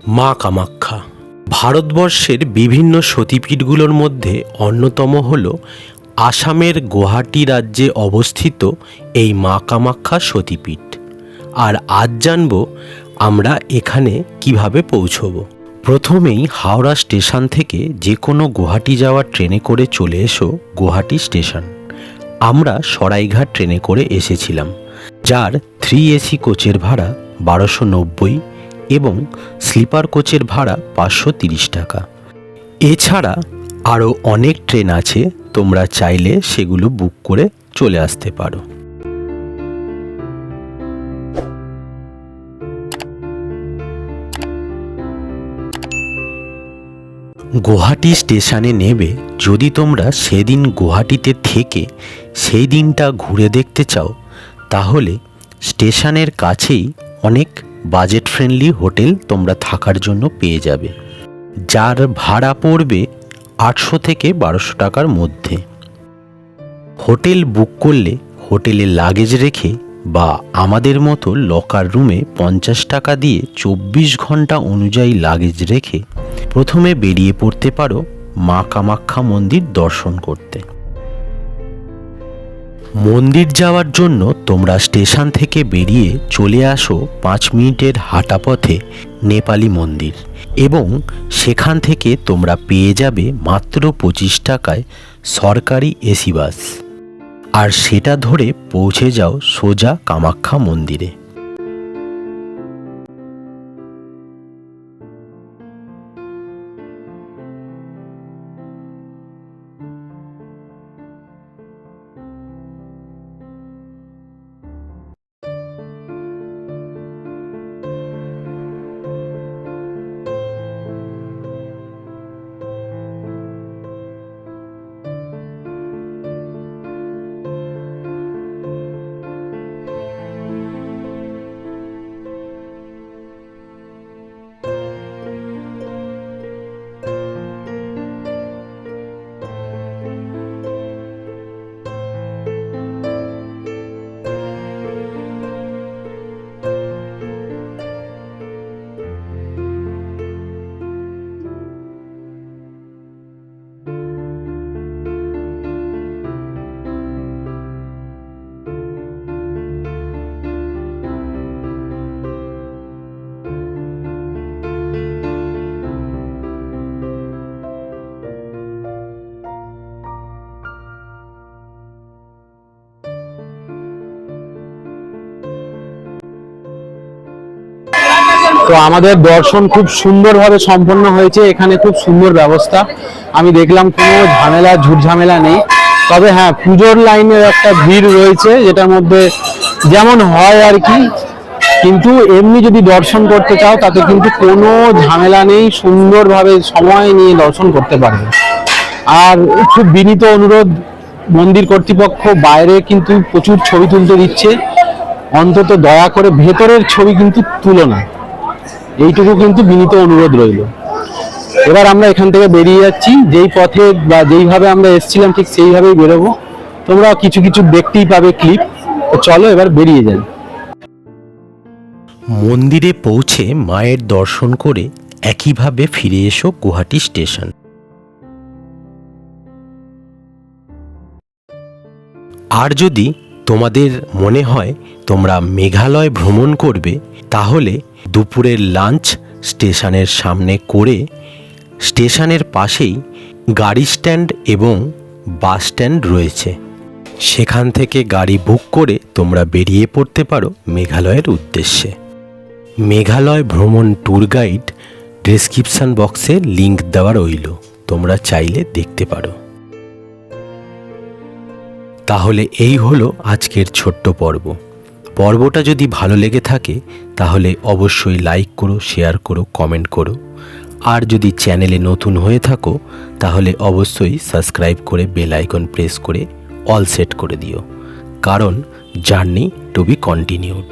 মা কামাখ্যা ভারতবর্ষের বিভিন্ন সতীপীঠগুলোর মধ্যে অন্যতম হল আসামের গুয়াহাটি রাজ্যে অবস্থিত এই মা কামাখ্যা সতীপীঠ। আর আজ জানব আমরা এখানে কিভাবে পৌঁছব। প্রথমেই হাওড়া স্টেশন থেকে যে কোনো গুয়াহাটি যাওয়ার ট্রেনে করে চলে এসো গুয়াহাটি স্টেশন। আমরা সরাইঘাট ট্রেনে করে এসেছিলাম, যার 3 AC কোচের ভাড়া 1290 এবং স্লিপার কোচের ভাড়া 530 টাকা। এছাড়া আরও অনেক ট্রেন আছে, তোমরা চাইলে সেগুলো বুক করে চলে আসতে পারো। গুয়াহাটি স্টেশনে নেবে যদি তোমরা সেদিন গুয়াহাটিতে থেকে সেই দিনটা ঘুরে দেখতে চাও, তাহলে স্টেশনের কাছেই অনেক বাজেট ফ্রেন্ডলি হোটেল তোমরা থাকার জন্য পেয়ে যাবে, যার ভাড়া পড়বে 800 থেকে 1200 টাকার মধ্যে। হোটেল বুক করলে হোটেলে লাগেজ রেখে বা আমাদের মতো লকার রুমে 50 টাকা দিয়ে 24 ঘন্টা অনুযায়ী লাগেজ রেখে প্রথমে বেরিয়ে পড়তে পারো মা কামাখ্যা মন্দির দর্শন করতে। মন্দির যাওয়ার জন্য তোমরা স্টেশন থেকে বেরিয়ে চলে আসো 5 মিনিটের হাঁটা পথে নেপালি মন্দির, এবং সেখান থেকে তোমরা পেয়ে যাবে মাত্র 25 টাকায় সরকারি এসি বাস, আর সেটা ধরে পৌঁছে যাও সোজা কামাখ্যা মন্দিরে। তো আমাদের দর্শন খুব সুন্দরভাবে সম্পন্ন হয়েছে। এখানে খুব সুন্দর ব্যবস্থা আমি দেখলাম, কোনো ঝামেলা ঝুটঝামেলা নেই। তবে হ্যাঁ, পুজোর লাইনের একটা ভিড় রয়েছে, যেটার মধ্যে যেমন হয় আর কি, কিন্তু এমনি যদি দর্শন করতে চাও তাতে কিন্তু কোনো ঝামেলা নেই, সুন্দরভাবে সময় নিয়ে দর্শন করতে পারবে। আর খুব বিনীত অনুরোধ, মন্দির কর্তৃপক্ষ বাইরে কিন্তু প্রচুর ছবি তুলতে দিচ্ছে, অন্তত দয়া করে ভেতরের ছবি কিন্তু তুলো না, এইটুকু কিন্তু বিনীত অনুরোধ রইল। এবার আমরা এখান থেকে বেরিয়ে যাচ্ছি, যেই পথে বা যেইভাবে আমরা এসেছিলাম ঠিক সেইভাবেই বেরোবো। তোমরা কিছু কিছু দেখতেই পাবে ক্লিপ। তো চলো এবার বেরিয়ে যাই। মন্দিরে পৌঁছে মায়ের দর্শন করে একইভাবে ফিরে এসো গুয়াহাটি স্টেশন। আর যদি তোমাদের মনে হয় তোমরা মেঘালয় ভ্রমণ করবে, তাহলে দুপুরের লাঞ্চ স্টেশনের সামনে করে স্টেশনের পাশেই গাড়ি স্ট্যান্ড এবং বাস স্ট্যান্ড রয়েছে, সেখান থেকে গাড়ি বুক করে তোমরা বেরিয়ে পড়তে পারো মেঘালয়ের উদ্দেশ্যে। মেঘালয় ভ্রমণ ট্যুর গাইড ডেসক্রিপশন বক্সে লিংক দেওয়া রইল, তোমরা চাইলে দেখতে পারো। তাহলে এই হলো আজকের ছোট্ট পর্বটা যদি ভালো লেগে থাকে তাহলে অবশ্যই লাইক করো, শেয়ার করো, কমেন্ট করো। আর যদি চ্যানেলে নতুন হয়ে থাকো তাহলে অবশ্যই সাবস্ক্রাইব করে বেল আইকন প্রেস করে অল সেট করে দিও, কারণ জার্নি টু বি কন্টিনিউড।